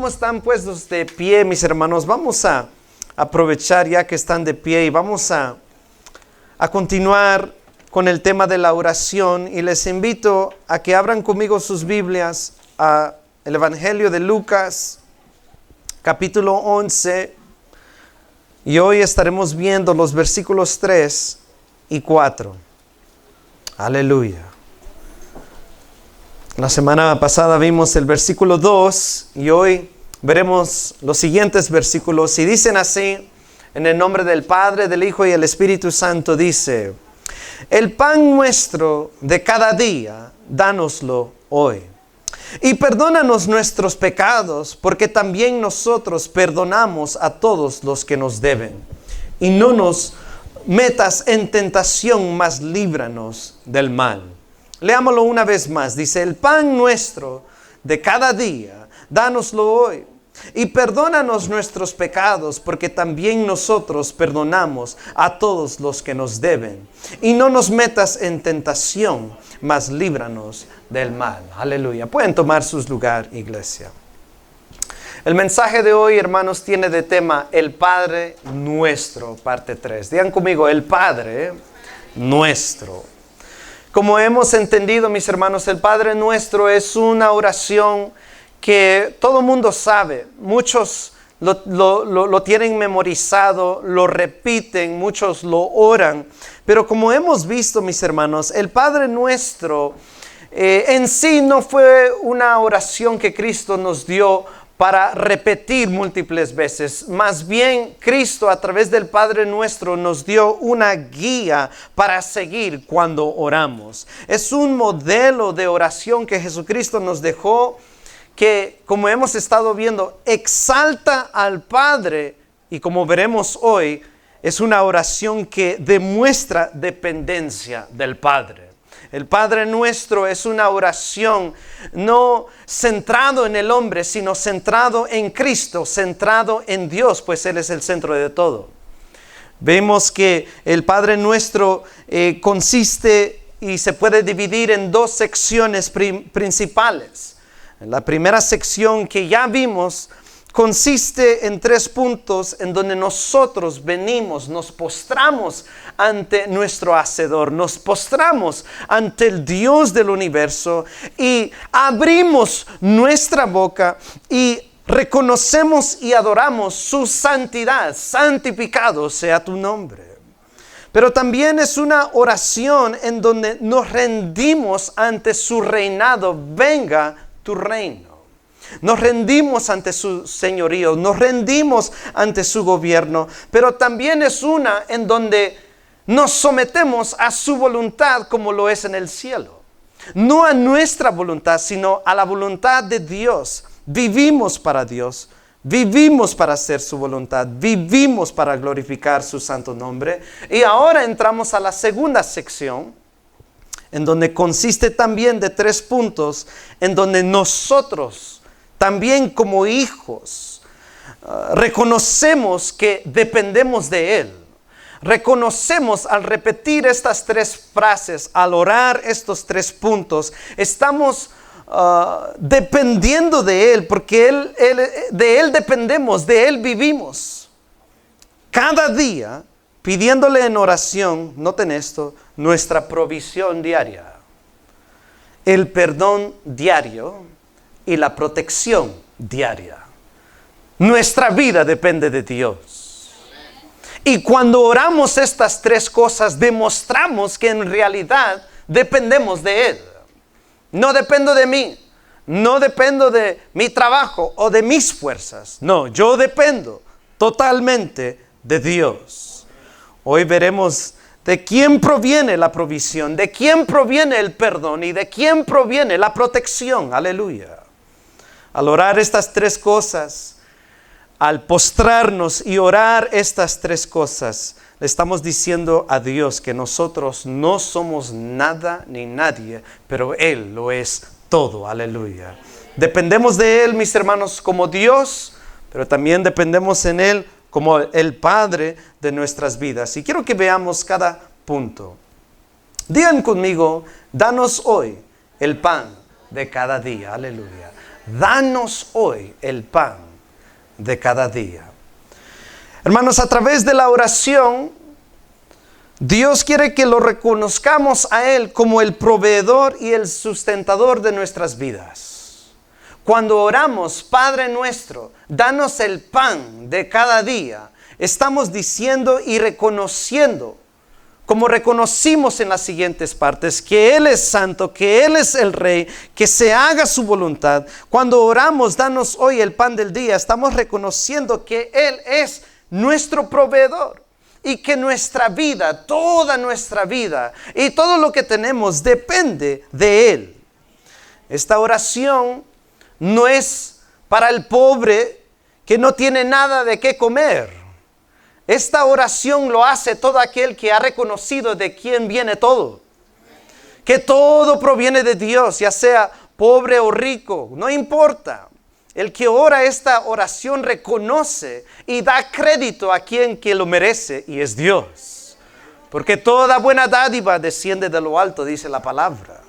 ¿Cómo están puestos de pie, mis hermanos? Vamos a aprovechar ya que están de pie y vamos a continuar con el tema de la oración. Y les invito a que abran conmigo sus Biblias a el Evangelio de Lucas, capítulo 11. Y hoy estaremos viendo los versículos 3 y 4. Aleluya. La semana pasada vimos el versículo 2 y hoy veremos los siguientes versículos. Y dicen así, en el nombre del Padre, del Hijo y del Espíritu Santo, dice: el pan nuestro de cada día, dánoslo hoy. Y perdónanos nuestros pecados, porque también nosotros perdonamos a todos los que nos deben. Y no nos metas en tentación, mas líbranos del mal. Leámoslo una vez más. Dice: el pan nuestro de cada día, dánoslo hoy. Y perdónanos nuestros pecados, porque también nosotros perdonamos a todos los que nos deben. Y no nos metas en tentación, mas líbranos del mal. Aleluya. Pueden tomar sus lugares, iglesia. El mensaje de hoy, hermanos, tiene de tema el Padre Nuestro, parte 3. Digan conmigo, el Padre Nuestro. Como hemos entendido, mis hermanos, el Padre Nuestro es una oración que todo mundo sabe. Muchos lo tienen memorizado, lo repiten, muchos lo oran. Pero como hemos visto, mis hermanos, el Padre Nuestro en sí no fue una oración que Cristo nos dio para repetir múltiples veces. Más bien, Cristo a través del Padre Nuestro nos dio una guía para seguir cuando oramos. Es un modelo de oración que Jesucristo nos dejó, que, como hemos estado viendo, exalta al Padre, y como veremos hoy, es una oración que demuestra dependencia del Padre. El Padre Nuestro es una oración no centrado en el hombre, sino centrado en Cristo, centrado en Dios, pues Él es el centro de todo. Vemos que el Padre Nuestro consiste y se puede dividir en dos secciones principales. La primera sección que ya vimos consiste en 3 puntos en donde nosotros venimos, nos postramos ante nuestro Hacedor, nos postramos ante el Dios del universo y abrimos nuestra boca y reconocemos y adoramos su santidad. Santificado sea tu nombre. Pero también es una oración en donde nos rendimos ante su reinado. Venga tu reino. Nos rendimos ante su señorío, nos rendimos ante su gobierno, pero también es una en donde nos sometemos a su voluntad como lo es en el cielo. No a nuestra voluntad, sino a la voluntad de Dios. Vivimos para Dios, vivimos para hacer su voluntad, vivimos para glorificar su santo nombre. Y ahora entramos a la segunda sección, en donde consiste también de 3 puntos, en donde nosotros también como hijos reconocemos que dependemos de Él. Reconocemos al repetir estas 3 frases, al orar estos 3 puntos, estamos dependiendo de Él, porque de Él dependemos, de Él vivimos. Cada día pidiéndole en oración, noten esto, nuestra provisión diaria, el perdón diario y la protección diaria. Nuestra vida depende de Dios. Y cuando oramos estas 3 cosas, demostramos que en realidad dependemos de Él. No dependo de mí, no dependo de mi trabajo o de mis fuerzas. No, yo dependo totalmente de Dios. Hoy veremos de quién proviene la provisión, de quién proviene el perdón y de quién proviene la protección. Aleluya. Al orar estas 3 cosas, al postrarnos y orar estas 3 cosas, le estamos diciendo a Dios que nosotros no somos nada ni nadie, pero Él lo es todo. Aleluya. Dependemos de Él, mis hermanos, como Dios, pero también dependemos en Él como el Padre de nuestras vidas. Y quiero que veamos cada punto. Digan conmigo: danos hoy el pan de cada día. Aleluya. danos hoy el pan de cada día. Hermanos, a través de la oración, Dios quiere que lo reconozcamos a Él como el proveedor y el sustentador de nuestras vidas. Cuando oramos, Padre nuestro, danos el pan de cada día, estamos diciendo y reconociendo, como reconocimos en las siguientes partes, que Él es santo, que Él es el Rey, que se haga su voluntad. Cuando oramos, danos hoy el pan del día, estamos reconociendo que Él es nuestro proveedor y que nuestra vida, toda nuestra vida y todo lo que tenemos depende de Él. Esta oración no es para el pobre que no tiene nada de qué comer. Esta oración lo hace todo aquel que ha reconocido de quién viene todo. Que todo proviene de Dios, ya sea pobre o rico, no importa. El que ora esta oración reconoce y da crédito a quien que lo merece, y es Dios. Porque toda buena dádiva desciende de lo alto, dice la palabra.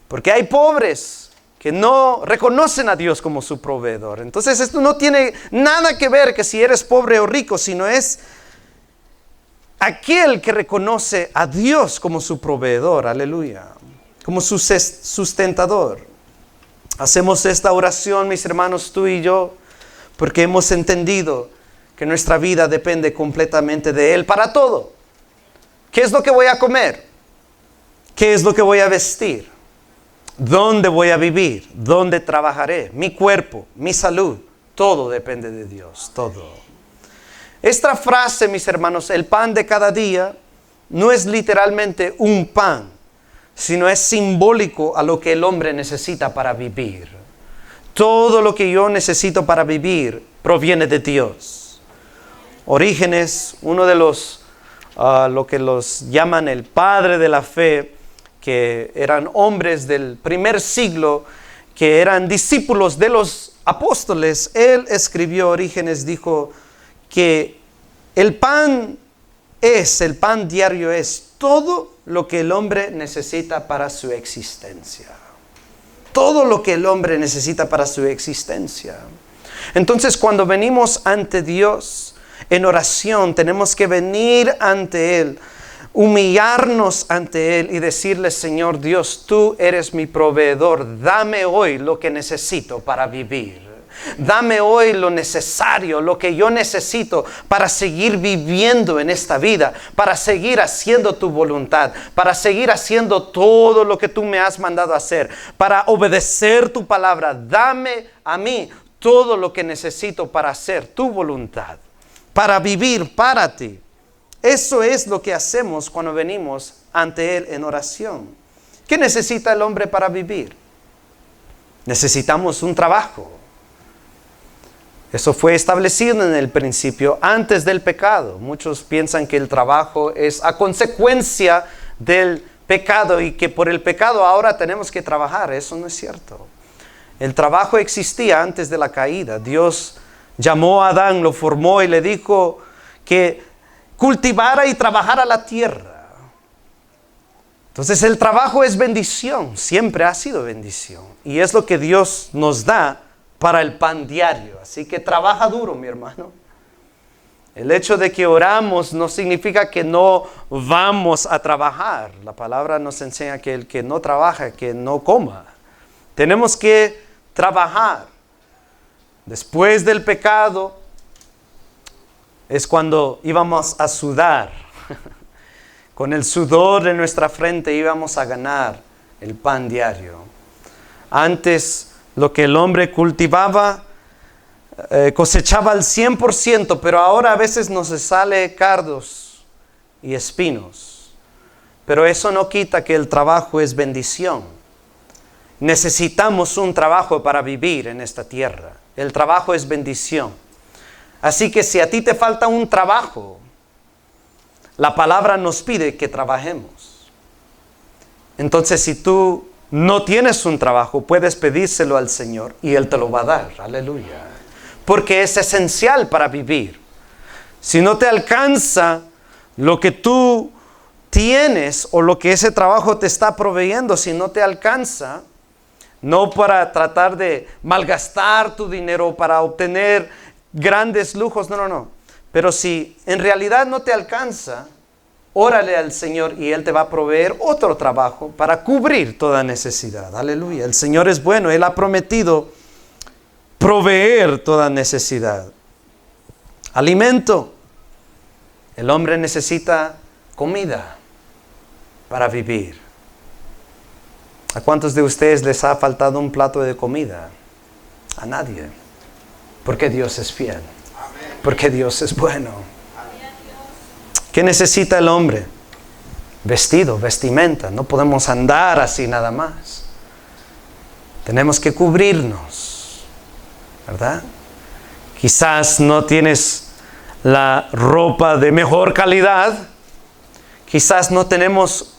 Porque hay pobres que no reconocen a Dios como su proveedor. Entonces esto no tiene nada que ver que si eres pobre o rico, sino es aquel que reconoce a Dios como su proveedor, aleluya, como su sustentador. Hacemos esta oración, mis hermanos, tú y yo, porque hemos entendido que nuestra vida depende completamente de Él para todo. ¿Qué es lo que voy a comer? ¿Qué es lo que voy a vestir? ¿Dónde voy a vivir? ¿Dónde trabajaré? Mi cuerpo, mi salud, todo depende de Dios, todo. Esta frase, mis hermanos, el pan de cada día, no es literalmente un pan, sino es simbólico a lo que el hombre necesita para vivir. Todo lo que yo necesito para vivir proviene de Dios. Orígenes, uno de los, lo que los llaman el padre de la fe, que eran hombres del primer siglo, que eran discípulos de los apóstoles, él escribió, Orígenes dijo que el pan diario es todo lo que el hombre necesita para su existencia. Todo lo que el hombre necesita para su existencia. Entonces, cuando venimos ante Dios en oración, tenemos que venir ante Él, humillarnos ante Él y decirle: Señor Dios, tú eres mi proveedor, dame hoy lo que necesito para vivir. Dame hoy lo necesario, lo que yo necesito para seguir viviendo en esta vida, para seguir haciendo tu voluntad, para seguir haciendo todo lo que tú me has mandado a hacer, para obedecer tu palabra. Dame a mí todo lo que necesito para hacer tu voluntad, para vivir para ti. Eso es lo que hacemos cuando venimos ante Él en oración. ¿Qué necesita el hombre para vivir? Necesitamos un trabajo. Eso fue establecido en el principio, antes del pecado. Muchos piensan que el trabajo es a consecuencia del pecado y que por el pecado ahora tenemos que trabajar. Eso no es cierto. El trabajo existía antes de la caída. Dios llamó a Adán, lo formó y le dijo que cultivara y trabajara la tierra. Entonces el trabajo es bendición, siempre ha sido bendición. Y es lo que Dios nos da para el pan diario. Así que trabaja duro, mi hermano. El hecho de que oramos no significa que no vamos a trabajar. La palabra nos enseña que el que no trabaja, que no coma. Tenemos que trabajar. Después del pecado es cuando íbamos a sudar. Con el sudor de nuestra frente íbamos a ganar el pan diario. Antes, lo que el hombre cultivaba, cosechaba al 100%, pero ahora a veces nos sale cardos y espinos. Pero eso no quita que el trabajo es bendición. Necesitamos un trabajo para vivir en esta tierra. El trabajo es bendición. Así que si a ti te falta un trabajo, la palabra nos pide que trabajemos. Entonces, si tú no tienes un trabajo, puedes pedírselo al Señor y Él te lo va a dar. Aleluya. Porque es esencial para vivir. Si no te alcanza lo que tú tienes o lo que ese trabajo te está proveyendo, si no te alcanza, No para tratar de malgastar tu dinero para obtener grandes lujos, no. Pero si en realidad no te alcanza, órale al Señor y Él te va a proveer otro trabajo para cubrir toda necesidad. Aleluya. El Señor es bueno. Él ha prometido proveer toda necesidad. Alimento. El hombre necesita comida para vivir. ¿A cuántos de ustedes les ha faltado un plato de comida? A nadie. Porque Dios es fiel. Porque Dios es bueno. ¿Qué necesita el hombre? Vestido, vestimenta. No podemos andar así nada más. Tenemos que cubrirnos, ¿verdad? Quizás no tienes la ropa de mejor calidad. Quizás no tenemos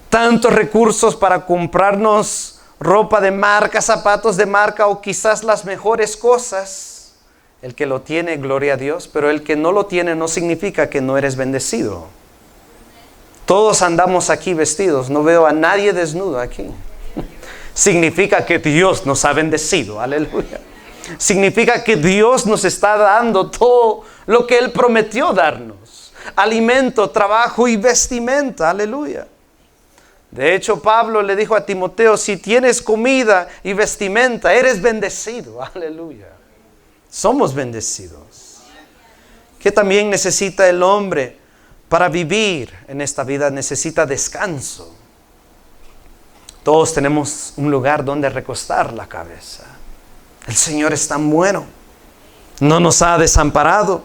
tantos recursos para comprarnos ropa de marca, zapatos de marca o quizás las mejores cosas. El que lo tiene, gloria a Dios, pero el que no lo tiene no significa que no eres bendecido. Todos andamos aquí vestidos, no veo a nadie desnudo aquí. Significa que Dios nos ha bendecido, aleluya. Significa que Dios nos está dando todo lo que Él prometió darnos. Alimento, trabajo y vestimenta, aleluya. De hecho, Pablo le dijo a Timoteo, si tienes comida y vestimenta, eres bendecido, aleluya. Somos bendecidos. ¿Qué también necesita el hombre para vivir en esta vida? Necesita descanso. Todos tenemos un lugar donde recostar la cabeza. El Señor es tan bueno. No nos ha desamparado.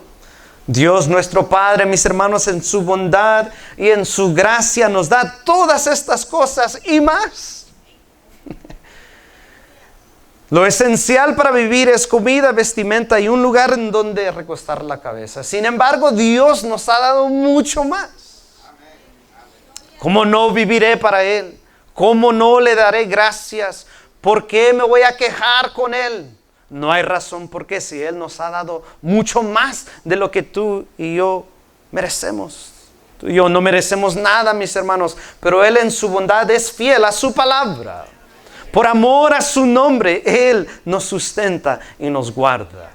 Dios nuestro Padre, mis hermanos, en su bondad y en su gracia nos da todas estas cosas y más. Lo esencial para vivir es comida, vestimenta y un lugar en donde recostar la cabeza. Sin embargo, Dios nos ha dado mucho más. ¿Cómo no viviré para Él? ¿Cómo no le daré gracias? ¿Por qué me voy a quejar con Él? No hay razón por qué, si Él nos ha dado mucho más de lo que tú y yo merecemos. Tú y yo no merecemos nada, mis hermanos, pero Él en su bondad es fiel a su palabra. Por amor a su nombre, Él nos sustenta y nos guarda.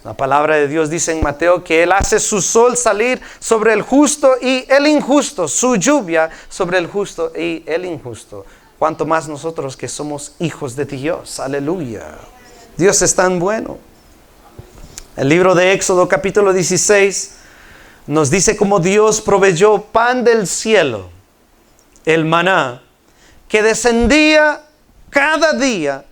La palabra de Dios dice en Mateo que Él hace su sol salir sobre el justo y el injusto, su lluvia sobre el justo y el injusto. Cuanto más nosotros que somos hijos de Dios. Aleluya. Dios es tan bueno. El libro de Éxodo capítulo 16 nos dice cómo Dios proveyó pan del cielo, el maná, que descendía cada día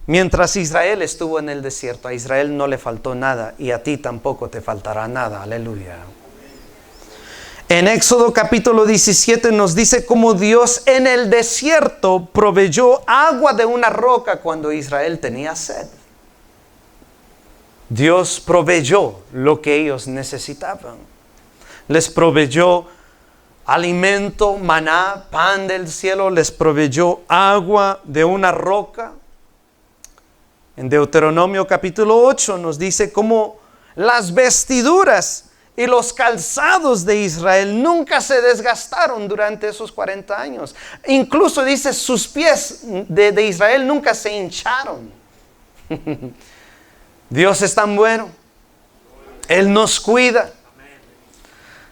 mientras Israel estuvo en el desierto. A Israel no le faltó nada y a ti tampoco te faltará nada. Aleluya. En Éxodo capítulo 17 nos dice cómo Dios en el desierto proveyó agua de una roca cuando Israel tenía sed. Dios proveyó lo que ellos necesitaban. Les proveyó alimento, maná, pan del cielo, les proveyó agua de una roca. En Deuteronomio capítulo 8 nos dice cómo las vestiduras y los calzados de Israel nunca se desgastaron durante esos 40 años. Incluso dice sus pies de Israel nunca se hincharon. Dios es tan bueno. Él nos cuida.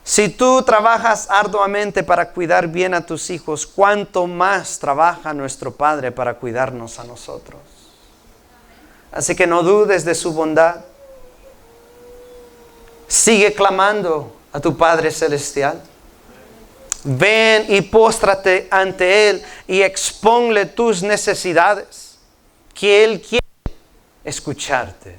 Si tú trabajas arduamente para cuidar bien a tus hijos, ¿cuánto más trabaja nuestro Padre para cuidarnos a nosotros? Así que no dudes de su bondad. Sigue clamando a tu Padre Celestial. Ven y póstrate ante Él y exponle tus necesidades, que Él quiere escucharte.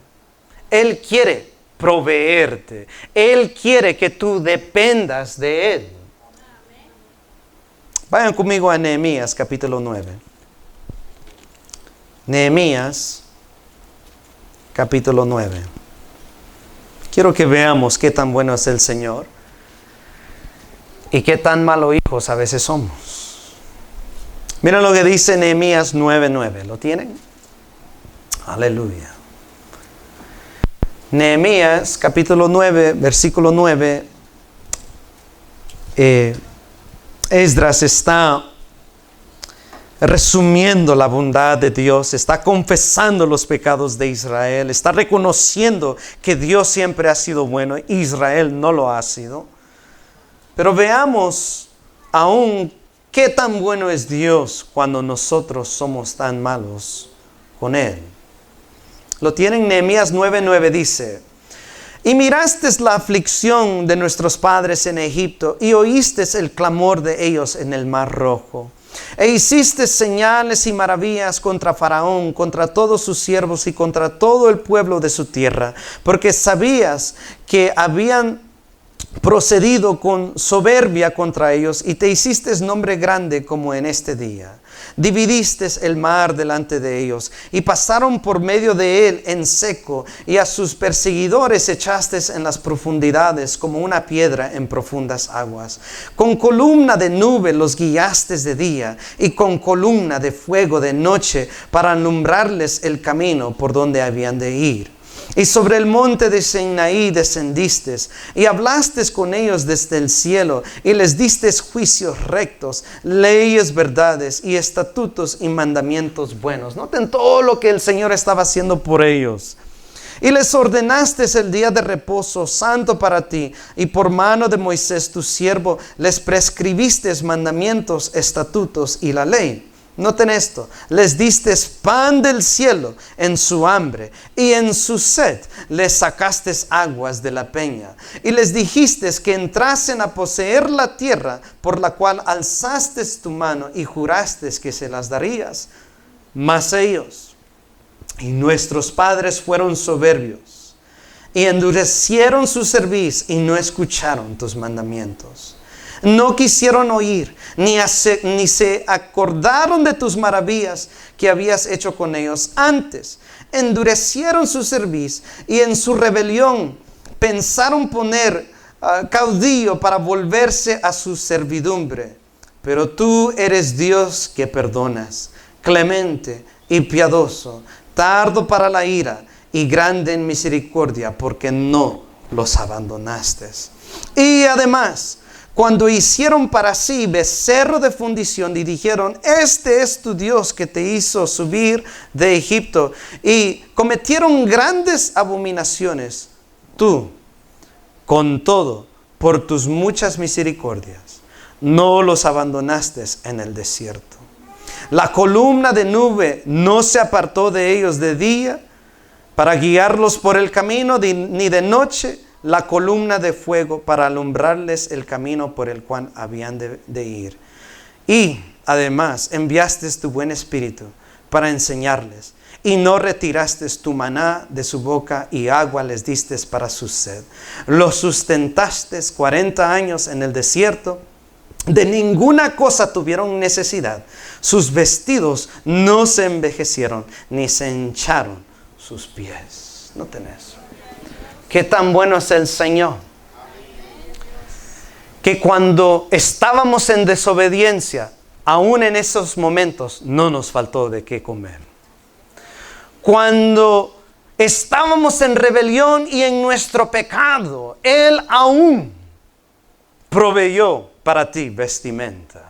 Él quiere proveerte. Él quiere que tú dependas de Él. Vayan conmigo a Nehemías capítulo 9. Nehemías capítulo 9. Quiero que veamos qué tan bueno es el Señor y qué tan malos hijos a veces somos. Miren lo que dice Nehemías 9:9. ¿Lo tienen? Aleluya. Nehemías capítulo 9, versículo 9. Esdras está resumiendo la bondad de Dios, está confesando los pecados de Israel, está reconociendo que Dios siempre ha sido bueno, Israel no lo ha sido. Pero veamos aún qué tan bueno es Dios cuando nosotros somos tan malos con Él. Lo tienen. Nehemías 9:9 dice: y miraste la aflicción de nuestros padres en Egipto, y oíste el clamor de ellos en el Mar Rojo. E hiciste señales y maravillas contra Faraón, contra todos sus siervos y contra todo el pueblo de su tierra, porque sabías que habían procedido con soberbia contra ellos, y te hiciste nombre grande como en este día. Dividiste el mar delante de ellos, y pasaron por medio de él en seco, y a sus perseguidores echaste en las profundidades como una piedra en profundas aguas. Con columna de nube los guiaste de día, y con columna de fuego de noche, para alumbrarles el camino por donde habían de ir. Y sobre el monte de Sinaí descendiste, y hablaste con ellos desde el cielo, y les diste juicios rectos, leyes, verdades, y estatutos y mandamientos buenos. Noten todo lo que el Señor estaba haciendo por ellos. Y les ordenaste el día de reposo santo para ti, y por mano de Moisés tu siervo les prescribiste mandamientos, estatutos y la ley. Noten esto: les diste pan del cielo en su hambre, y en su sed les sacaste aguas de la peña. Y les dijiste que entrasen a poseer la tierra por la cual alzaste tu mano y juraste que se las darías. Mas ellos y nuestros padres fueron soberbios, y endurecieron su cerviz y no escucharon tus mandamientos. No quisieron oír, ni se acordaron de tus maravillas que habías hecho con ellos. Antes, endurecieron su cerviz, y en su rebelión pensaron poner caudillo para volverse a su servidumbre. Pero tú eres Dios que perdonas, clemente y piadoso, tardo para la ira y grande en misericordia, porque no los abandonaste. Y además, cuando hicieron para sí becerro de fundición y dijeron: este es tu Dios que te hizo subir de Egipto, y cometieron grandes abominaciones, tú, con todo, por tus muchas misericordias, no los abandonaste en el desierto. La columna de nube no se apartó de ellos de día para guiarlos por el camino, ni de noche la columna de fuego para alumbrarles el camino por el cual habían de ir. Y además enviaste tu buen espíritu para enseñarles, y no retiraste tu maná de su boca, y agua les diste para su sed. Los sustentaste 40 años en el desierto, de ninguna cosa tuvieron necesidad. Sus vestidos no se envejecieron, ni se hincharon sus pies. Noten eso. Qué tan bueno es el Señor, que cuando estábamos en desobediencia, aún en esos momentos no nos faltó de qué comer. Cuando estábamos en rebelión y en nuestro pecado, Él aún proveyó para ti vestimenta.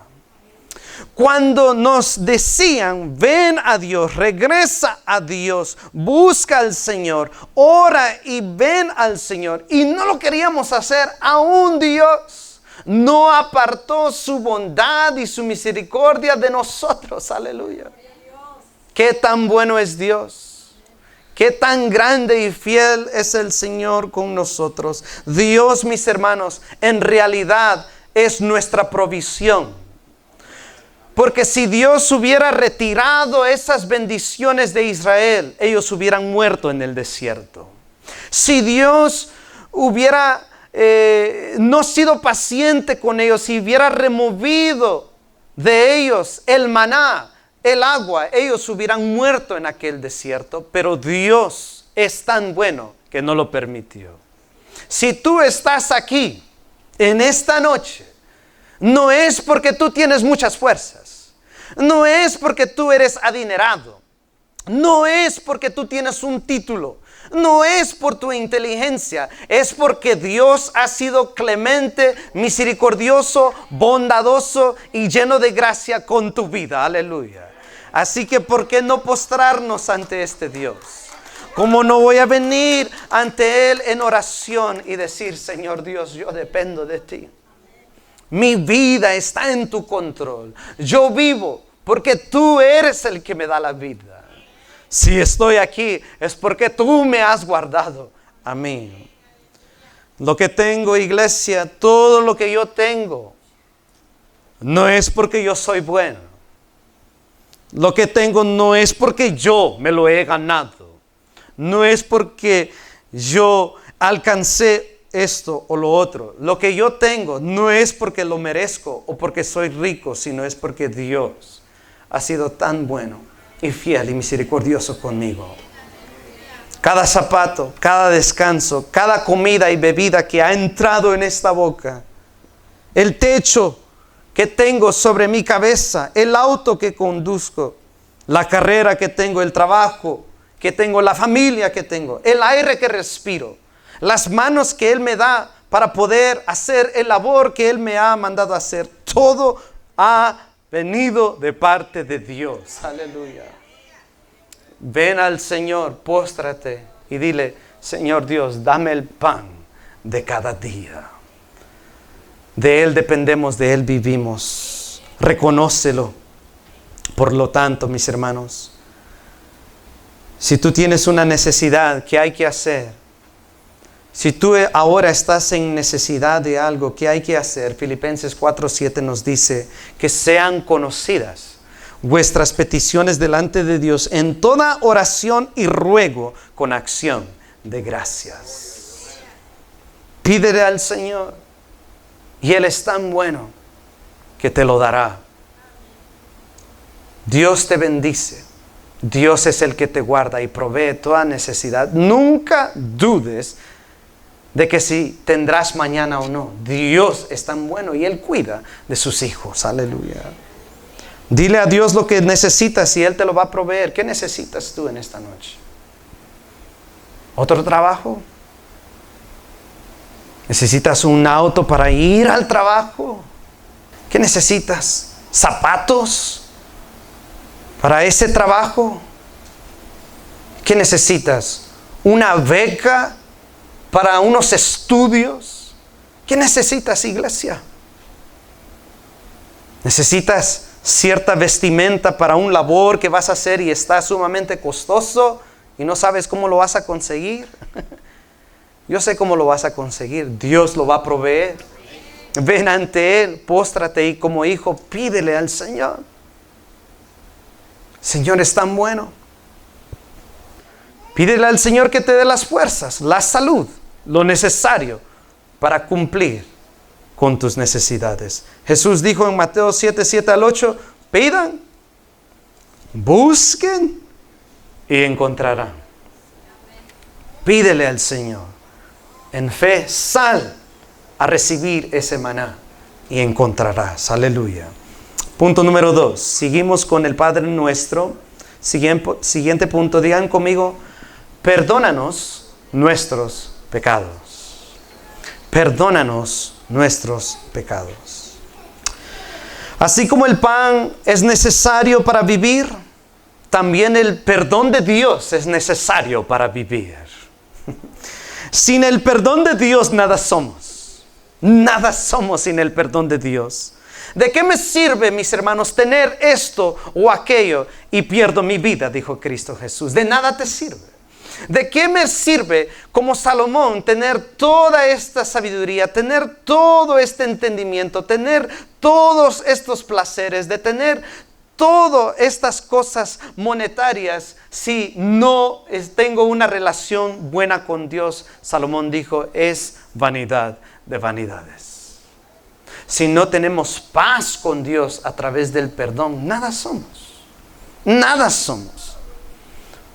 Cuando nos decían: ven a Dios, regresa a Dios, busca al Señor, ora y ven al Señor, y no lo queríamos hacer, aún Dios no apartó su bondad y su misericordia de nosotros. Aleluya. Qué tan bueno es Dios. Qué tan grande y fiel es el Señor con nosotros. Dios, mis hermanos, en realidad es nuestra provisión. Porque si Dios hubiera retirado esas bendiciones de Israel, ellos hubieran muerto en el desierto. Si Dios hubiera no sido paciente con ellos, y hubiera removido de ellos el maná, el agua, ellos hubieran muerto en aquel desierto. Pero Dios es tan bueno que no lo permitió. Si tú estás aquí en esta noche, no es porque tú tienes muchas fuerzas. No es porque tú eres adinerado. No es porque tú tienes un título. No es por tu inteligencia, es porque Dios ha sido clemente, misericordioso, bondadoso y lleno de gracia con tu vida. Aleluya. Así que ¿por qué no postrarnos ante este Dios? ¿Cómo no voy a venir ante Él en oración y decir, Señor Dios, yo dependo de ti? Mi vida está en tu control. Yo vivo porque tú eres el que me da la vida. Si estoy aquí es porque tú me has guardado a mí. Lo que tengo, iglesia, todo lo que yo tengo, no es porque yo soy bueno. Lo que tengo no es porque yo me lo he ganado. No es porque yo alcancé esto o lo otro. Lo que yo tengo no es porque lo merezco o porque soy rico, sino es porque Dios ha sido tan bueno y fiel y misericordioso conmigo. Cada zapato, cada descanso, cada comida y bebida que ha entrado en esta boca, el techo que tengo sobre mi cabeza, el auto que conduzco, la carrera que tengo, el trabajo que tengo, la familia que tengo, el aire que respiro, las manos que Él me da para poder hacer el labor que Él me ha mandado a hacer, todo ha venido de parte de Dios. Aleluya. Ven al Señor, póstrate y dile, Señor Dios, dame el pan de cada día. De Él dependemos, de Él vivimos. Reconócelo. Por lo tanto, mis hermanos, si tú tienes una necesidad, ¿qué hay que hacer? Si tú ahora estás en necesidad de algo, ¿qué hay que hacer? Filipenses 4:7 nos dice que sean conocidas vuestras peticiones delante de Dios en toda oración y ruego con acción de gracias. Pídele al Señor y Él es tan bueno que te lo dará. Dios te bendice. Dios es el que te guarda y provee toda necesidad. Nunca dudes de que si tendrás mañana o no. Dios es tan bueno y Él cuida de sus hijos. Aleluya. Dile a Dios lo que necesitas y Él te lo va a proveer. ¿Qué necesitas tú en esta noche? ¿Otro trabajo? ¿Necesitas un auto para ir al trabajo? ¿Qué necesitas? ¿Zapatos para ese trabajo? ¿Qué necesitas? ¿Una beca para unos estudios? ¿Qué necesitas, iglesia? ¿Necesitas cierta vestimenta para un labor que vas a hacer y está sumamente costoso y no sabes cómo lo vas a conseguir? Yo sé cómo lo vas a conseguir. Dios lo va a proveer. Ven ante Él, póstrate y como hijo pídele al Señor. Señor es tan bueno. Pídele al Señor que te dé las fuerzas, la salud, lo necesario para cumplir con tus necesidades. Jesús dijo en Mateo 7:7-8, pidan, busquen y encontrarán. Pídele al Señor. En fe, sal a recibir ese maná y encontrarás. Aleluya. Punto número 2. Seguimos con el Padre Nuestro. Siguiente punto. Digan conmigo, perdónanos nuestros pecados. Perdónanos nuestros pecados. Así como el pan es necesario para vivir, también el perdón de Dios es necesario para vivir. Sin el perdón de Dios nada somos. Nada somos sin el perdón de Dios. ¿De qué me sirve, mis hermanos, tener esto o aquello y pierdo mi vida? Dijo Cristo Jesús. De nada te sirve. ¿De qué me sirve, como Salomón, tener toda esta sabiduría, tener todo este entendimiento, tener todos estos placeres, de tener todas estas cosas monetarias, si no tengo una relación buena con Dios? Salomón dijo, es vanidad de vanidades. Si no tenemos paz con Dios a través del perdón, nada somos. Nada somos.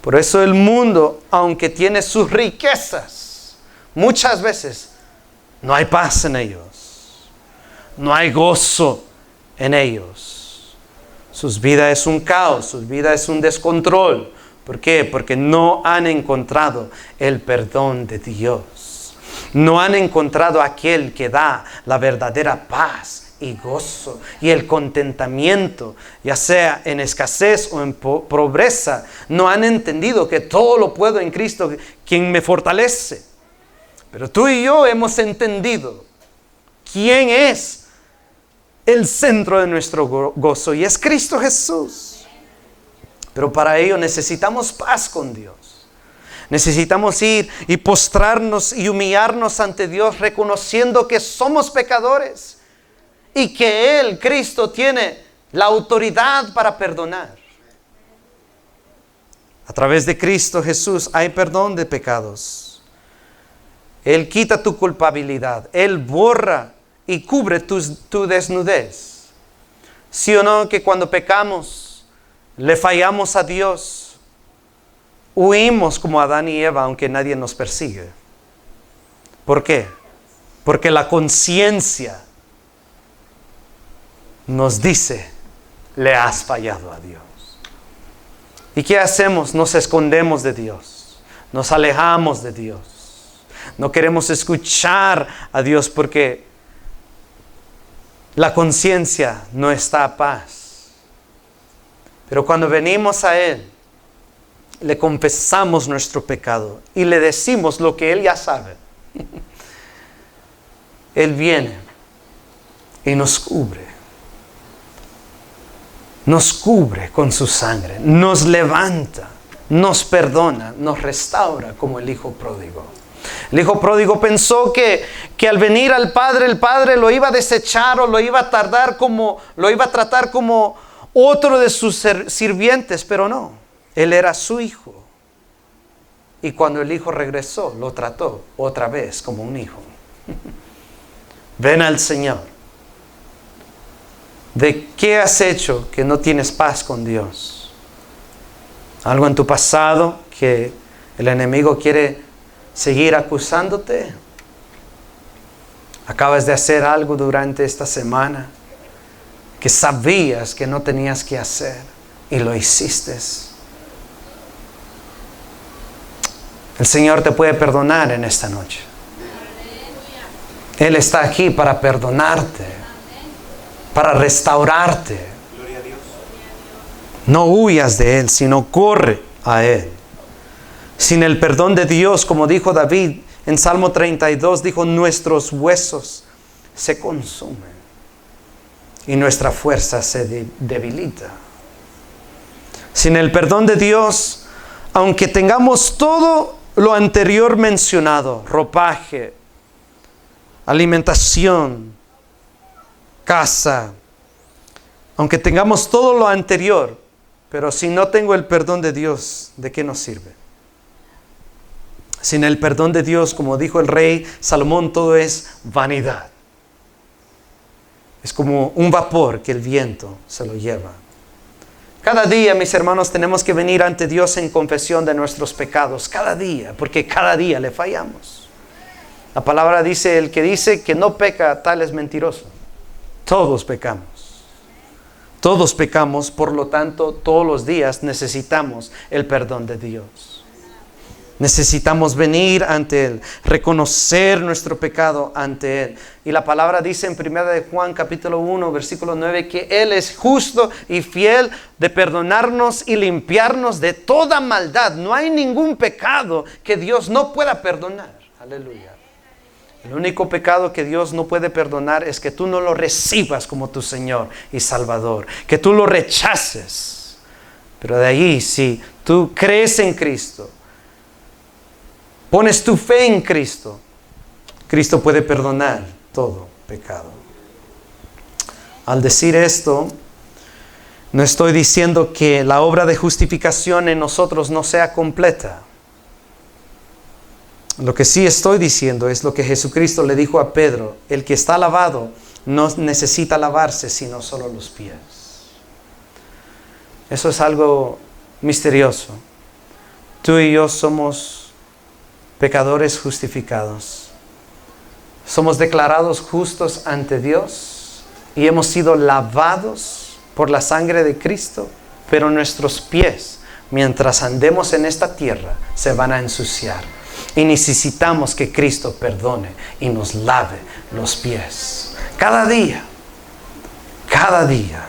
Por eso el mundo, aunque tiene sus riquezas, muchas veces no hay paz en ellos. No hay gozo en ellos. Sus vidas es un caos, sus vidas es un descontrol. ¿Por qué? Porque no han encontrado el perdón de Dios. No han encontrado aquel que da la verdadera paz y gozo y el contentamiento, ya sea en escasez o en pobreza. No han entendido que todo lo puedo en Cristo, quien me fortalece. Pero tú y yo hemos entendido quién es el centro de nuestro gozo, y es Cristo Jesús. Pero para ello necesitamos paz con Dios. Necesitamos ir y postrarnos y humillarnos ante Dios, reconociendo que somos pecadores y que Él, Cristo, tiene la autoridad para perdonar. A través de Cristo Jesús hay perdón de pecados. Él quita tu culpabilidad. Él borra y cubre tu desnudez. ¿Sí o no que cuando pecamos, le fallamos a Dios, huimos como Adán y Eva, aunque nadie nos persigue? ¿Por qué? Porque la conciencia nos dice, le has fallado a Dios. ¿Y qué hacemos? Nos escondemos de Dios, nos alejamos de Dios, no queremos escuchar a Dios porque la conciencia no está a paz. Pero cuando venimos a Él, le confesamos nuestro pecado y le decimos lo que Él ya sabe. Él viene y nos cubre. Nos cubre con su sangre, nos levanta, nos perdona, nos restaura como el hijo pródigo. El hijo pródigo pensó que al venir al Padre, el Padre lo iba a desechar o lo iba a tratar como otro de sus sirvientes, pero no. Él era su hijo. Y cuando el hijo regresó, lo trató otra vez como un hijo. Ven al Señor. ¿De qué has hecho que no tienes paz con Dios? ¿Algo en tu pasado que el enemigo quiere seguir acusándote? ¿Acabas de hacer algo durante esta semana que sabías que no tenías que hacer y lo hiciste? El Señor te puede perdonar en esta noche. Él está aquí para perdonarte, para restaurarte. No huyas de Él, sino corre a Él. Sin el perdón de Dios, como dijo David en Salmo 32, dijo, nuestros huesos se consumen y nuestra fuerza se debilita. Sin el perdón de Dios, aunque tengamos todo lo anterior mencionado, ropaje, alimentación, casa, aunque tengamos todo lo anterior, pero si no tengo el perdón de Dios, ¿de qué nos sirve? Sin el perdón de Dios, como dijo el rey Salomón, todo es vanidad. Es como un vapor que el viento se lo lleva. Cada día, mis hermanos, tenemos que venir ante Dios en confesión de nuestros pecados. Cada día, porque cada día le fallamos. La palabra dice, el que dice que no peca, tal es mentiroso. Todos pecamos. Todos pecamos, por lo tanto, todos los días necesitamos el perdón de Dios. Necesitamos venir ante Él, reconocer nuestro pecado ante Él. Y la palabra dice en 1 de Juan capítulo 1, versículo 9, que Él es justo y fiel de perdonarnos y limpiarnos de toda maldad. No hay ningún pecado que Dios no pueda perdonar. Aleluya. El único pecado que Dios no puede perdonar es que tú no lo recibas como tu Señor y Salvador, que tú lo rechaces. Pero de ahí, si tú crees en Cristo, pones tu fe en Cristo, Cristo puede perdonar todo pecado. Al decir esto, no estoy diciendo que la obra de justificación en nosotros no sea completa. Lo que sí estoy diciendo es lo que Jesucristo le dijo a Pedro: el que está lavado no necesita lavarse sino solo los pies. Eso es algo misterioso. Tú y yo somos pecadores justificados. Somos declarados justos ante Dios y hemos sido lavados por la sangre de Cristo, pero nuestros pies mientras andemos en esta tierra, se van a ensuciar. Y necesitamos que Cristo perdone y nos lave los pies. Cada día. Cada día.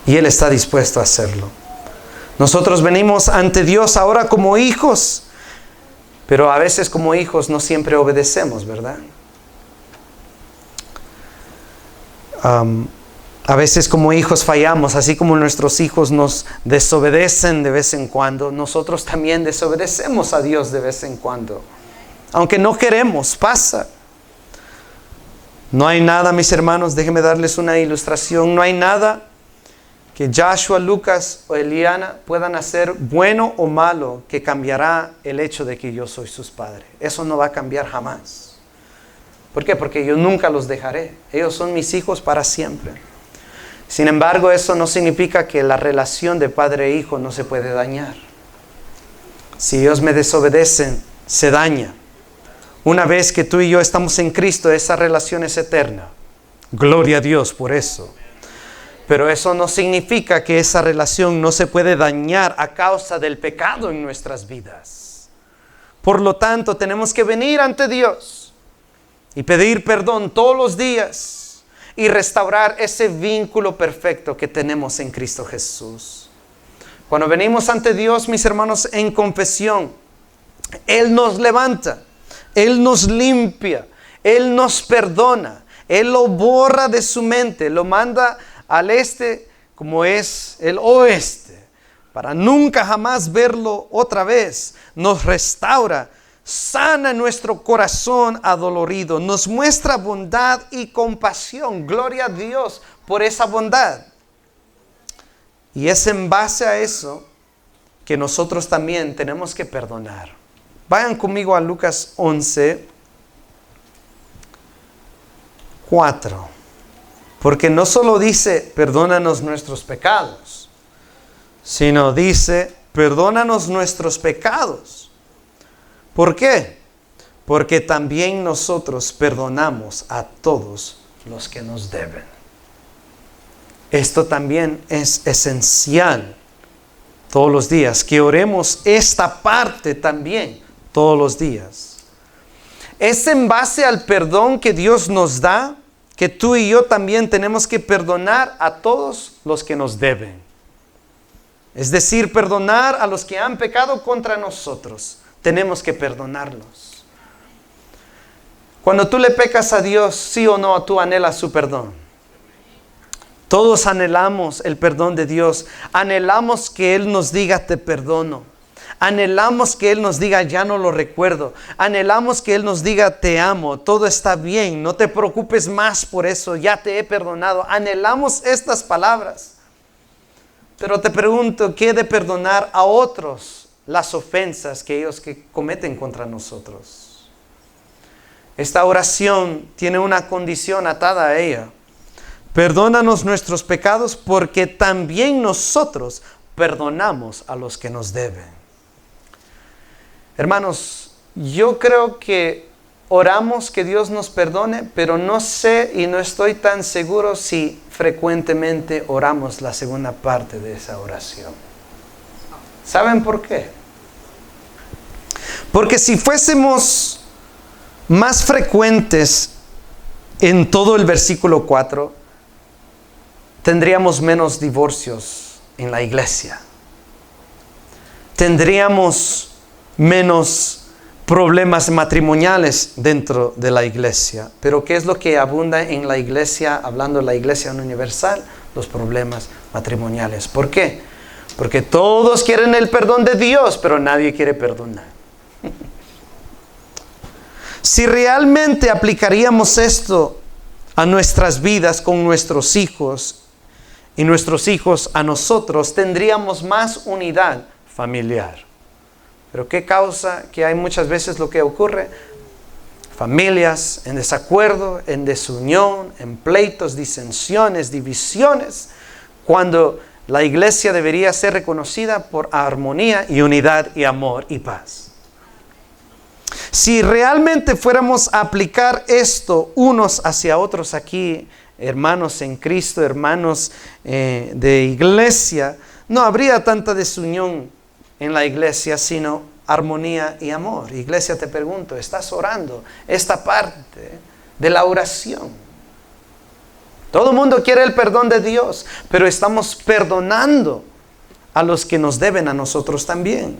Y Él está dispuesto a hacerlo. Nosotros venimos ante Dios ahora como hijos. Pero a veces como hijos no siempre obedecemos, ¿verdad? A veces como hijos fallamos, así como nuestros hijos nos desobedecen de vez en cuando, nosotros también desobedecemos a Dios de vez en cuando. Aunque no queremos, pasa. No hay nada, mis hermanos, déjenme darles una ilustración, no hay nada que Joshua, Lucas o Eliana puedan hacer bueno o malo que cambiará el hecho de que yo soy sus padres. Eso no va a cambiar jamás. ¿Por qué? Porque yo nunca los dejaré. Ellos son mis hijos para siempre. Sin embargo, eso no significa que la relación de padre e hijo no se puede dañar. Si ellos me desobedecen, se daña. Una vez que tú y yo estamos en Cristo, esa relación es eterna. Gloria a Dios por eso. Pero eso no significa que esa relación no se puede dañar a causa del pecado en nuestras vidas. Por lo tanto, tenemos que venir ante Dios y pedir perdón todos los días y restaurar ese vínculo perfecto que tenemos en Cristo Jesús. Cuando venimos ante Dios, mis hermanos, en confesión, Él nos levanta, Él nos limpia, Él nos perdona, Él lo borra de su mente, lo manda al este como es el oeste, para nunca jamás verlo otra vez. Nos restaura, sana nuestro corazón adolorido, nos muestra bondad y compasión. Gloria a Dios por esa bondad. Y es en base a eso que nosotros también tenemos que perdonar. Vayan conmigo a Lucas 11, 4. Porque no solo dice, perdónanos nuestros pecados, sino dice, perdónanos nuestros pecados. ¿Por qué? Porque también nosotros perdonamos a todos los que nos deben. Esto también es esencial todos los días, que oremos esta parte también todos los días. Es en base al perdón que Dios nos da que tú y yo también tenemos que perdonar a todos los que nos deben. Es decir, perdonar a los que han pecado contra nosotros. Tenemos que perdonarlos. Cuando tú le pecas a Dios, sí o no, tú anhelas su perdón. Todos anhelamos el perdón de Dios. Anhelamos que Él nos diga, te perdono. Anhelamos que Él nos diga, ya no lo recuerdo. Anhelamos que Él nos diga, te amo, todo está bien, no te preocupes más por eso, ya te he perdonado. Anhelamos estas palabras. Pero te pregunto, ¿qué de perdonar a otros las ofensas que ellos cometen contra nosotros? Esta oración tiene una condición atada a ella. Perdónanos nuestros pecados porque también nosotros perdonamos a los que nos deben. Hermanos, yo creo que oramos que Dios nos perdone, pero no sé y no estoy tan seguro si frecuentemente oramos la segunda parte de esa oración. ¿Saben por qué? Porque si fuésemos más frecuentes en todo el versículo 4, tendríamos menos divorcios en la iglesia. Tendríamos menos problemas matrimoniales dentro de la iglesia. Pero ¿qué es lo que abunda en la iglesia, hablando de la iglesia universal? Los problemas matrimoniales. ¿Por qué? Porque todos quieren el perdón de Dios, pero nadie quiere perdonar. Si realmente aplicaríamos esto a nuestras vidas con nuestros hijos y nuestros hijos a nosotros, tendríamos más unidad familiar. Pero ¿qué causa que hay muchas veces lo que ocurre? Familias en desacuerdo, en desunión, en pleitos, disensiones, divisiones, cuando la iglesia debería ser reconocida por armonía y unidad y amor y paz. Si realmente fuéramos a aplicar esto unos hacia otros aquí, hermanos en Cristo, hermanos de iglesia, no habría tanta desunión en la iglesia, sino armonía y amor. Iglesia, te pregunto, ¿estás orando esta parte de la oración? Todo el mundo quiere el perdón de Dios, pero estamos perdonando a los que nos deben a nosotros también.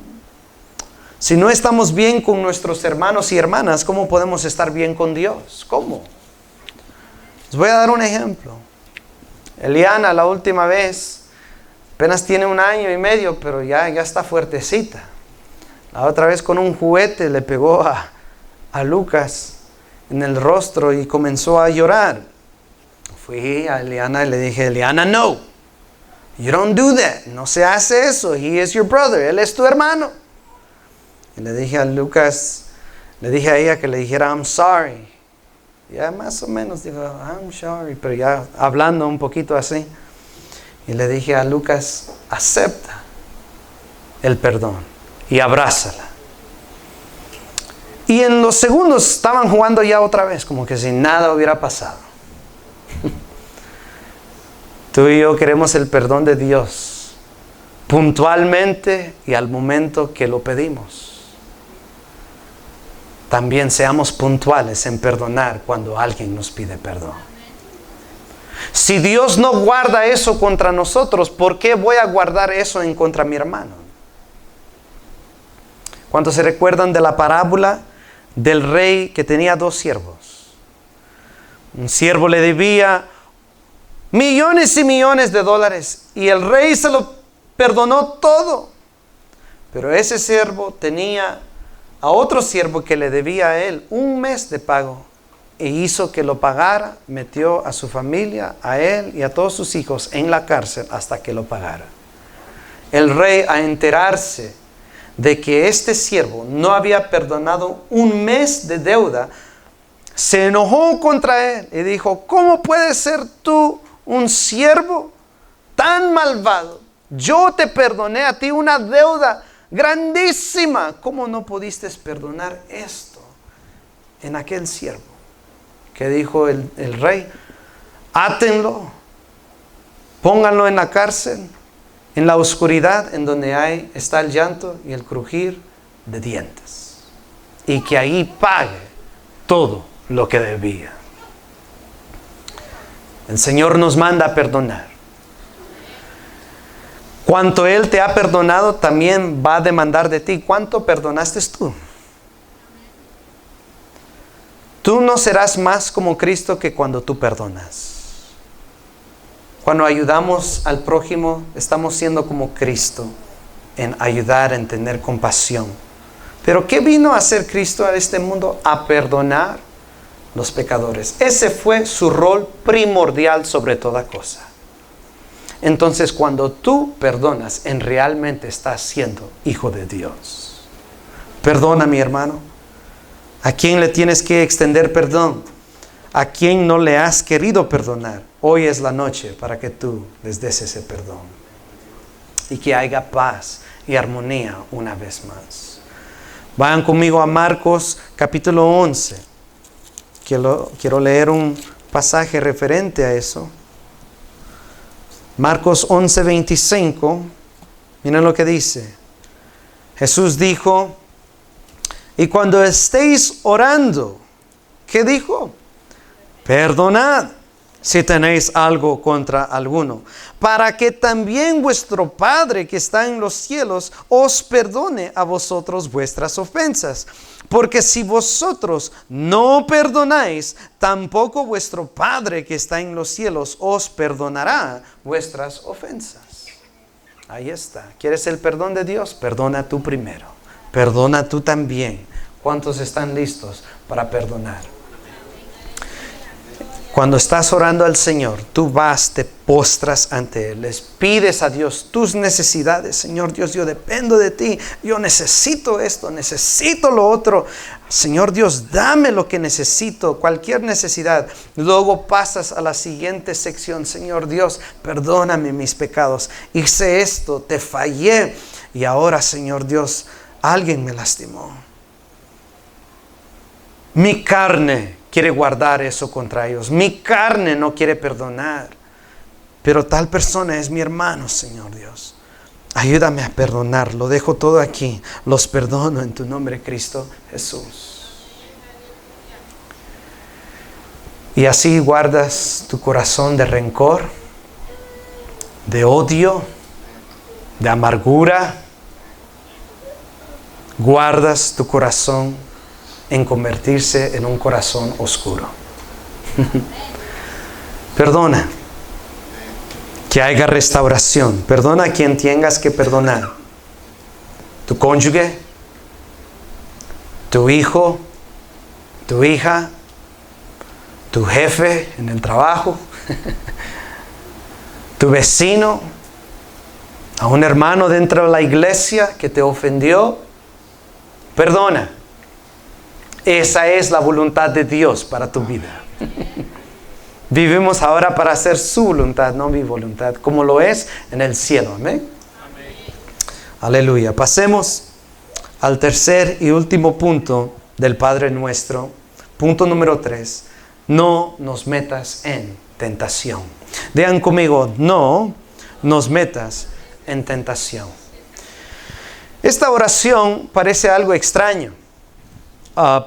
Si no estamos bien con nuestros hermanos y hermanas, ¿cómo podemos estar bien con Dios? ¿Cómo? Les voy a dar un ejemplo. Eliana, la última vez, apenas tiene 1 año y medio, pero ya está fuertecita. La otra vez con un juguete le pegó a Lucas en el rostro y comenzó a llorar. Fui a Eliana y le dije, Eliana, no. You don't do that. No se hace eso. He is your brother. Él es tu hermano. Y le dije a Lucas, le dije a ella que le dijera, I'm sorry. Ya más o menos dijo, I'm sorry. Pero ya hablando un poquito así. Y le dije a Lucas, acepta el perdón y abrázala. Y en los segundos estaban jugando ya otra vez, como que si nada hubiera pasado. Tú y yo queremos el perdón de Dios puntualmente y al momento que lo pedimos. También seamos puntuales en perdonar cuando alguien nos pide perdón. Si Dios no guarda eso contra nosotros, ¿por qué voy a guardar eso en contra de mi hermano? ¿Cuántos se recuerdan de la parábola del rey que tenía 2 siervos? Un siervo le debía millones y millones de dólares y el rey se lo perdonó todo. Pero ese siervo tenía a otro siervo que le debía a él 1 mes de pago e hizo que lo pagara, metió a su familia, a él y a todos sus hijos en la cárcel hasta que lo pagara. El rey, a enterarse de que este siervo no había perdonado 1 mes de deuda, se enojó contra él y dijo, ¿cómo puedes ser tú un siervo tan malvado? Yo te perdoné a ti una deuda grandísima. ¿Cómo no pudiste perdonar esto en aquel siervo? Que dijo el rey, átenlo, pónganlo en la cárcel, en la oscuridad, en donde está el llanto y el crujir de dientes, y que ahí pague todo lo que debía. El Señor nos manda a perdonar. Cuanto Él te ha perdonado, también va a demandar de ti. ¿Cuánto perdonaste tú? Tú no serás más como Cristo que cuando tú perdonas. Cuando ayudamos al prójimo, estamos siendo como Cristo en ayudar, en tener compasión. Pero ¿qué vino a hacer Cristo a este mundo? A perdonar los pecadores. Ese fue su rol primordial sobre toda cosa. Entonces, cuando tú perdonas, en realmente estás siendo hijo de Dios. Perdona, mi hermano. ¿A quién le tienes que extender perdón? ¿A quién no le has querido perdonar? Hoy es la noche para que tú les des ese perdón. Y que haya paz y armonía una vez más. Vayan conmigo a Marcos capítulo 11. Quiero leer un pasaje referente a eso. Marcos 11:25. Miren lo que dice. Jesús dijo, y cuando estéis orando, ¿qué dijo? Perdonad si tenéis algo contra alguno, para que también vuestro Padre que está en los cielos os perdone a vosotros vuestras ofensas. Porque si vosotros no perdonáis, tampoco vuestro Padre que está en los cielos os perdonará vuestras ofensas. Ahí está. ¿Quieres el perdón de Dios? Perdona tú primero. Perdona tú también. ¿Cuántos están listos para perdonar? Cuando estás orando al Señor, tú vas, te postras ante Él, les pides a Dios tus necesidades. Señor Dios, yo dependo de ti, yo necesito esto, necesito lo otro. Señor Dios, dame lo que necesito, cualquier necesidad. Luego pasas a la siguiente sección. Señor Dios, perdóname mis pecados. Hice esto, te fallé y ahora, Señor Dios, alguien me lastimó. Mi carne quiere guardar eso contra ellos. Mi carne no quiere perdonar. Pero tal persona es mi hermano, Señor Dios. Ayúdame a perdonar. Lo dejo todo aquí. Los perdono en tu nombre, Cristo Jesús. Y así guardas tu corazón de rencor, de odio, de amargura. Guardas tu corazón en convertirse en un corazón oscuro. Perdona. Que haya restauración. Perdona a quien tengas que perdonar. Tu cónyuge, tu hijo, tu hija, tu jefe en el trabajo, tu vecino, a un hermano dentro de la iglesia que te ofendió. Perdona. Esa es la voluntad de Dios para tu vida. Vivimos ahora para hacer su voluntad, no mi voluntad, como lo es en el cielo. Amén. Aleluya. Pasemos al tercer y último punto del Padre Nuestro. Punto número 3. No nos metas en tentación. Digan conmigo, no nos metas en tentación. Esta oración parece algo extraño,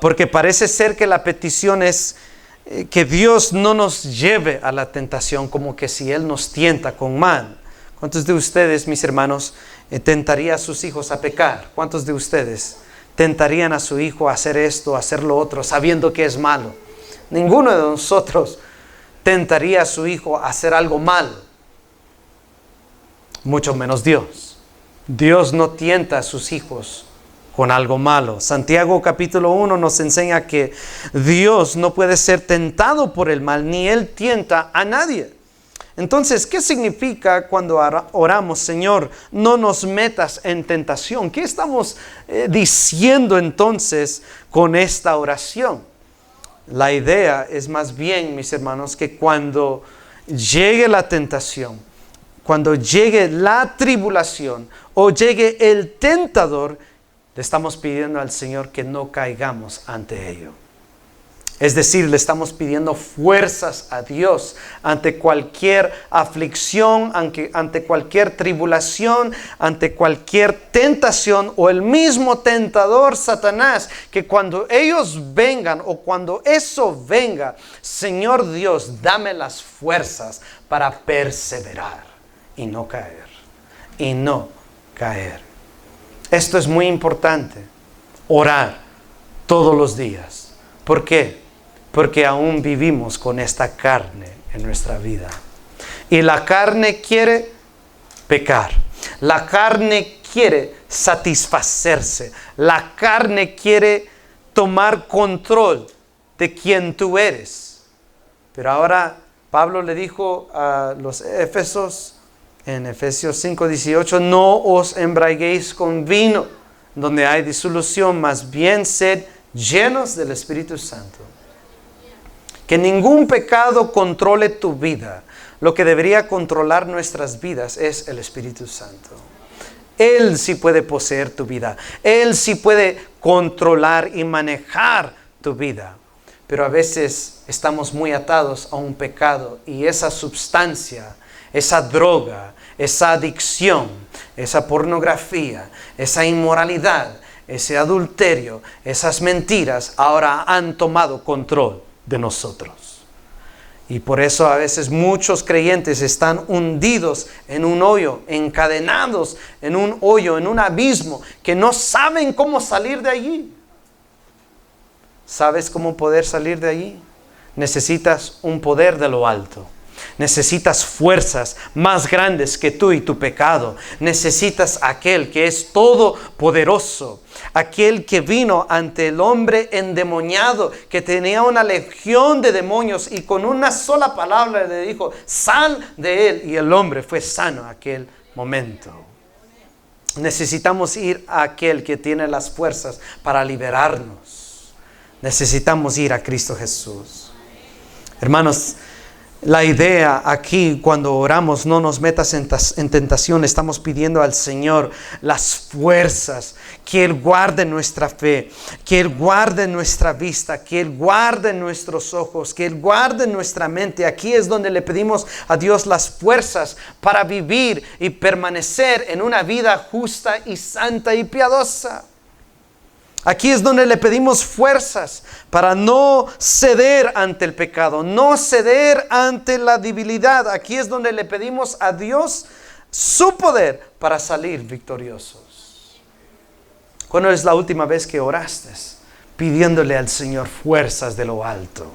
porque parece ser que la petición es que Dios no nos lleve a la tentación, como que si Él nos tienta con mal. ¿Cuántos de ustedes, mis hermanos, tentaría a sus hijos a pecar? ¿Cuántos de ustedes tentarían a su hijo a hacer esto, a hacer lo otro, sabiendo que es malo? Ninguno de nosotros tentaría a su hijo a hacer algo malo, mucho menos Dios. Dios no tienta a sus hijos con algo malo. Santiago capítulo 1 nos enseña que Dios no puede ser tentado por el mal, ni Él tienta a nadie. Entonces, ¿qué significa cuando oramos, Señor, no nos metas en tentación? ¿Qué estamos diciendo entonces con esta oración? La idea es más bien, mis hermanos, que cuando llegue la tentación, cuando llegue la tribulación o llegue el tentador, le estamos pidiendo al Señor que no caigamos ante ello. Es decir, le estamos pidiendo fuerzas a Dios ante cualquier aflicción, ante cualquier tribulación, ante cualquier tentación o el mismo tentador Satanás, que cuando ellos vengan o cuando eso venga, Señor Dios, dame las fuerzas para perseverar y no caer, y no caer. Esto es muy importante, orar todos los días. ¿Por qué? Porque aún vivimos con esta carne en nuestra vida. Y la carne quiere pecar. La carne quiere satisfacerse. La carne quiere tomar control de quien tú eres. Pero ahora Pablo le dijo a los Éfesos, en Efesios 5:18, no os embriaguéis con vino, donde hay disolución, más bien sed llenos del Espíritu Santo. Que ningún pecado controle tu vida. Lo que debería controlar nuestras vidas es el Espíritu Santo. Él sí puede poseer tu vida. Él sí puede controlar y manejar tu vida. Pero a veces estamos muy atados a un pecado y esa sustancia, esa droga, esa adicción, esa pornografía, esa inmoralidad, ese adulterio, esas mentiras ahora han tomado control de nosotros. Y por eso a veces muchos creyentes están hundidos en un hoyo, encadenados en un hoyo, en un abismo, que no saben cómo salir de allí. ¿Sabes cómo poder salir de allí? Necesitas un poder de lo alto. Necesitas fuerzas más grandes que tú y tu pecado. Necesitas aquel que es todopoderoso, aquel que vino ante el hombre endemoniado, que tenía una legión de demonios y con una sola palabra le dijo, sal de él, y el hombre fue sano en aquel momento. Necesitamos ir a aquel que tiene las fuerzas para liberarnos. Necesitamos ir a Cristo Jesús. Hermanos, La idea aquí cuando oramos, no nos metas en tentación, estamos pidiendo al Señor las fuerzas, que Él guarde nuestra fe, que Él guarde nuestra vista, que Él guarde nuestros ojos, que Él guarde nuestra mente. Aquí es donde le pedimos a Dios las fuerzas para vivir y permanecer en una vida justa y santa y piadosa. Aquí es donde le pedimos fuerzas para no ceder ante el pecado, no ceder ante la debilidad. Aquí es donde le pedimos a Dios su poder para salir victoriosos. ¿Cuándo es la última vez que oraste pidiéndole al Señor fuerzas de lo alto?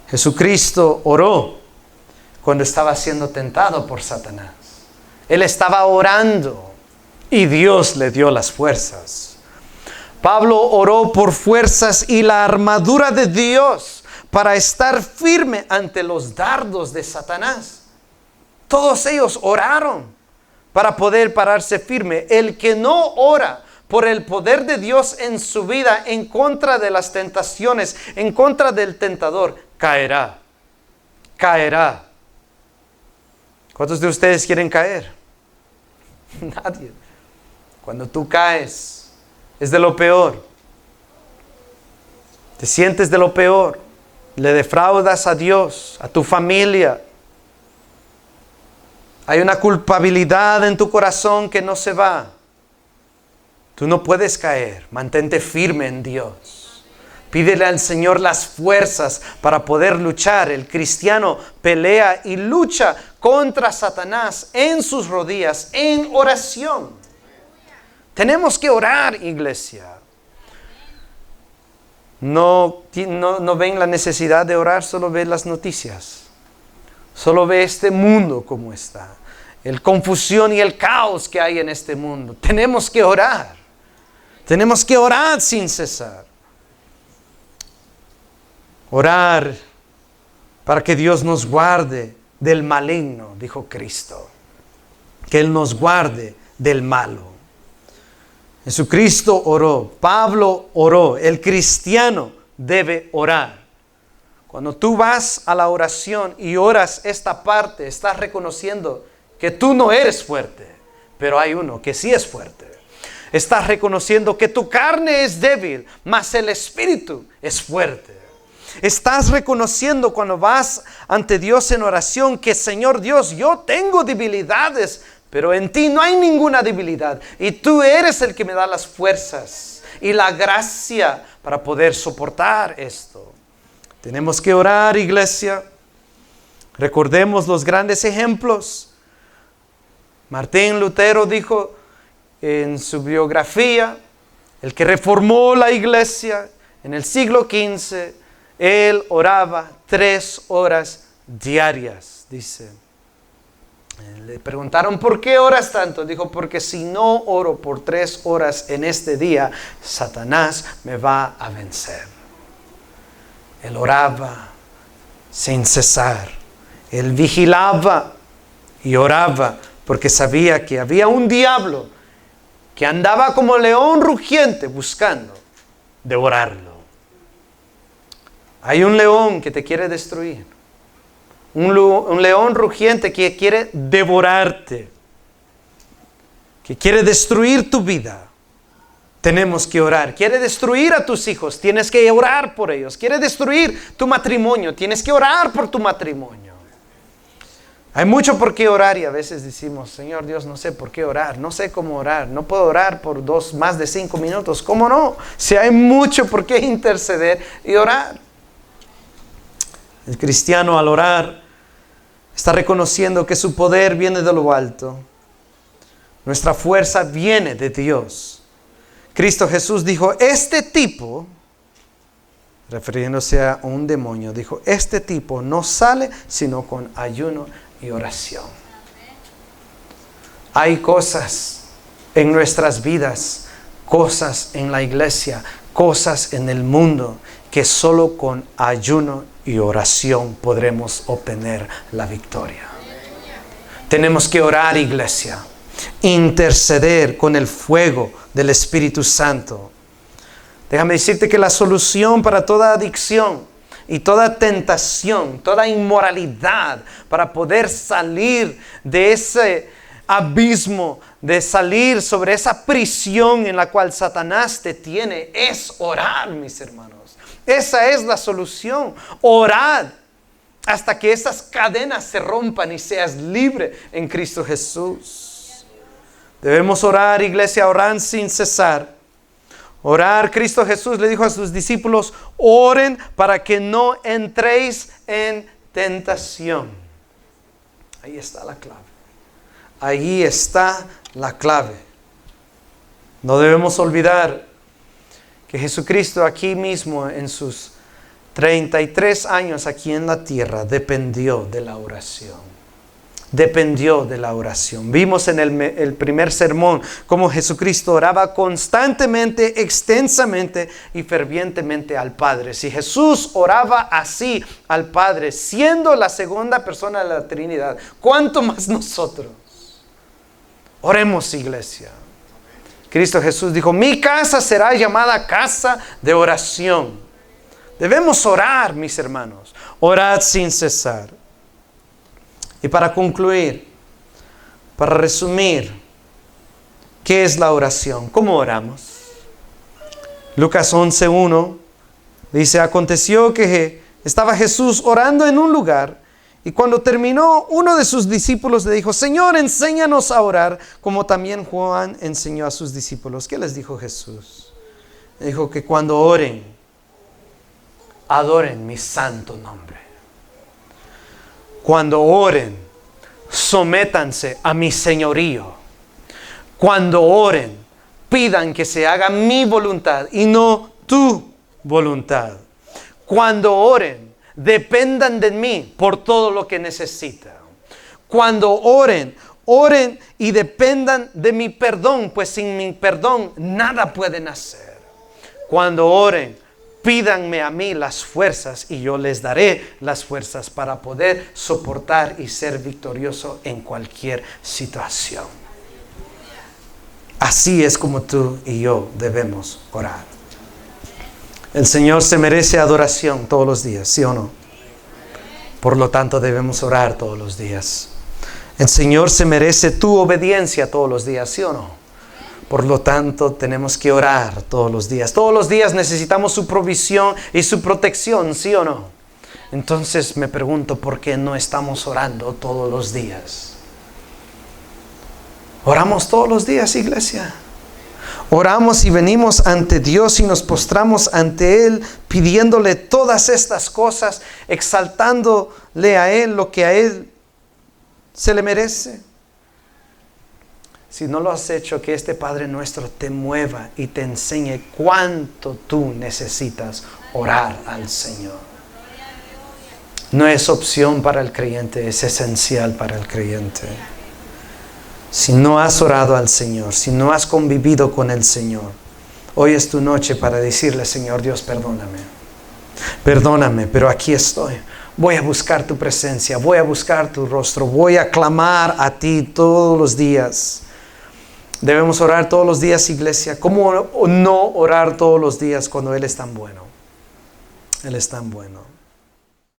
Jesucristo oró cuando estaba siendo tentado por Satanás. Él estaba orando y Dios le dio las fuerzas. Pablo oró por fuerzas y la armadura de Dios para estar firme ante los dardos de Satanás. Todos ellos oraron para poder pararse firme. El que no ora por el poder de Dios en su vida, en contra de las tentaciones, en contra del tentador, caerá. Caerá. ¿Cuántos de ustedes quieren caer? Nadie. Cuando tú caes, es de lo peor. Te sientes de lo peor. Le defraudas a Dios, a tu familia. Hay una culpabilidad en tu corazón que no se va. Tú no puedes caer. Mantente firme en Dios. Pídele al Señor las fuerzas para poder luchar. El cristiano pelea y lucha contra Satanás en sus rodillas, en oración. Tenemos que orar, iglesia. No ven la necesidad de orar, solo ven las noticias. Solo ve este mundo como está. La confusión y el caos que hay en este mundo. Tenemos que orar. Tenemos que orar sin cesar. Orar para que Dios nos guarde del maligno, dijo Cristo. Que Él nos guarde del malo. Jesucristo oró, Pablo oró, el cristiano debe orar. Cuando tú vas a la oración y oras esta parte, estás reconociendo que tú no eres fuerte, pero hay uno que sí es fuerte. Estás reconociendo que tu carne es débil, mas el espíritu es fuerte. Estás reconociendo cuando vas ante Dios en oración que Señor Dios, yo tengo debilidades, pero en ti no hay ninguna debilidad. Y tú eres el que me da las fuerzas y la gracia para poder soportar esto. Tenemos que orar, iglesia. Recordemos los grandes ejemplos. Martín Lutero dijo en su biografía, el que reformó la iglesia en el siglo XV, él oraba 3 horas diarias, dice. Le preguntaron, ¿por qué oras tanto? Dijo, porque si no oro por 3 horas en este día, Satanás me va a vencer. Él oraba sin cesar. Él vigilaba y oraba porque sabía que había un diablo que andaba como león rugiente buscando devorarlo. Hay un león que te quiere destruir. Un león rugiente que quiere devorarte, que quiere destruir tu vida. Tenemos que orar. Quiere destruir a tus hijos, tienes que orar por ellos. Quiere destruir tu matrimonio, tienes que orar por tu matrimonio. Hay mucho por qué orar y a veces decimos, Señor Dios, no sé por qué orar, no sé cómo orar, no puedo orar por más de 5 minutos. ¿Cómo no? Si hay mucho por qué interceder y orar. El cristiano al orar está reconociendo que su poder viene de lo alto. Nuestra fuerza viene de Dios. Cristo Jesús dijo, este tipo, refiriéndose a un demonio, dijo, este tipo no sale sino con ayuno y oración. Hay cosas en nuestras vidas, cosas en la iglesia, cosas en el mundo, que solo con ayuno y oración podremos obtener la victoria. Tenemos que orar, iglesia, interceder con el fuego del Espíritu Santo. Déjame decirte que la solución para toda adicción y toda tentación, toda inmoralidad, para poder salir de ese abismo, de salir sobre esa prisión en la cual Satanás te tiene, es orar, mis hermanos. Esa es la solución. Orad hasta que esas cadenas se rompan y seas libre en Cristo Jesús. Debemos orar, iglesia, orar sin cesar. Orar, Cristo Jesús le dijo a sus discípulos, oren para que no entréis en tentación. Ahí está la clave. Ahí está la clave. No debemos olvidar que Jesucristo aquí mismo en sus 33 años aquí en la tierra dependió de la oración. Dependió de la oración. Vimos en el primer sermón cómo Jesucristo oraba constantemente, extensamente y fervientemente al Padre. Si Jesús oraba así al Padre, siendo la segunda persona de la Trinidad, ¿cuánto más nosotros? Oremos, iglesia. Cristo Jesús dijo, mi casa será llamada casa de oración. Debemos orar, mis hermanos. Orad sin cesar. Y para concluir, para resumir, ¿qué es la oración? ¿Cómo oramos? Lucas 11:1 dice, aconteció que estaba Jesús orando en un lugar y cuando terminó, uno de sus discípulos le dijo, Señor, enséñanos a orar, como también Juan enseñó a sus discípulos. ¿Qué les dijo Jesús? Le dijo que cuando oren, adoren mi santo nombre. Cuando oren, sométanse a mi señorío. Cuando oren, pidan que se haga mi voluntad y no tu voluntad. Cuando oren, dependan de mí por todo lo que necesitan. Cuando oren, oren y dependan de mi perdón, pues sin mi perdón nada pueden hacer. Cuando oren, pídanme a mí las fuerzas y yo les daré las fuerzas para poder soportar y ser victorioso en cualquier situación. Así es como tú y yo debemos orar. El Señor se merece adoración todos los días, ¿sí o no? Por lo tanto debemos orar todos los días. El Señor se merece tu obediencia todos los días, ¿sí o no? Por lo tanto, tenemos que orar todos los días. Todos los días necesitamos su provisión y su protección, ¿sí o no? Entonces me pregunto, ¿por qué no estamos orando todos los días? ¿Oramos todos los días, iglesia? Oramos y venimos ante Dios y nos postramos ante Él, pidiéndole todas estas cosas, exaltándole a Él lo que a Él se le merece. Si no lo has hecho, que este Padre nuestro te mueva y te enseñe cuánto tú necesitas orar al Señor. No es opción para el creyente, es esencial para el creyente. Si no has orado al Señor, si no has convivido con el Señor, hoy es tu noche para decirle, Señor Dios, perdóname. Perdóname, pero aquí estoy. Voy a buscar tu presencia, voy a buscar tu rostro, voy a clamar a ti todos los días. Debemos orar todos los días, iglesia. ¿Cómo no orar todos los días cuando Él es tan bueno? Él es tan bueno.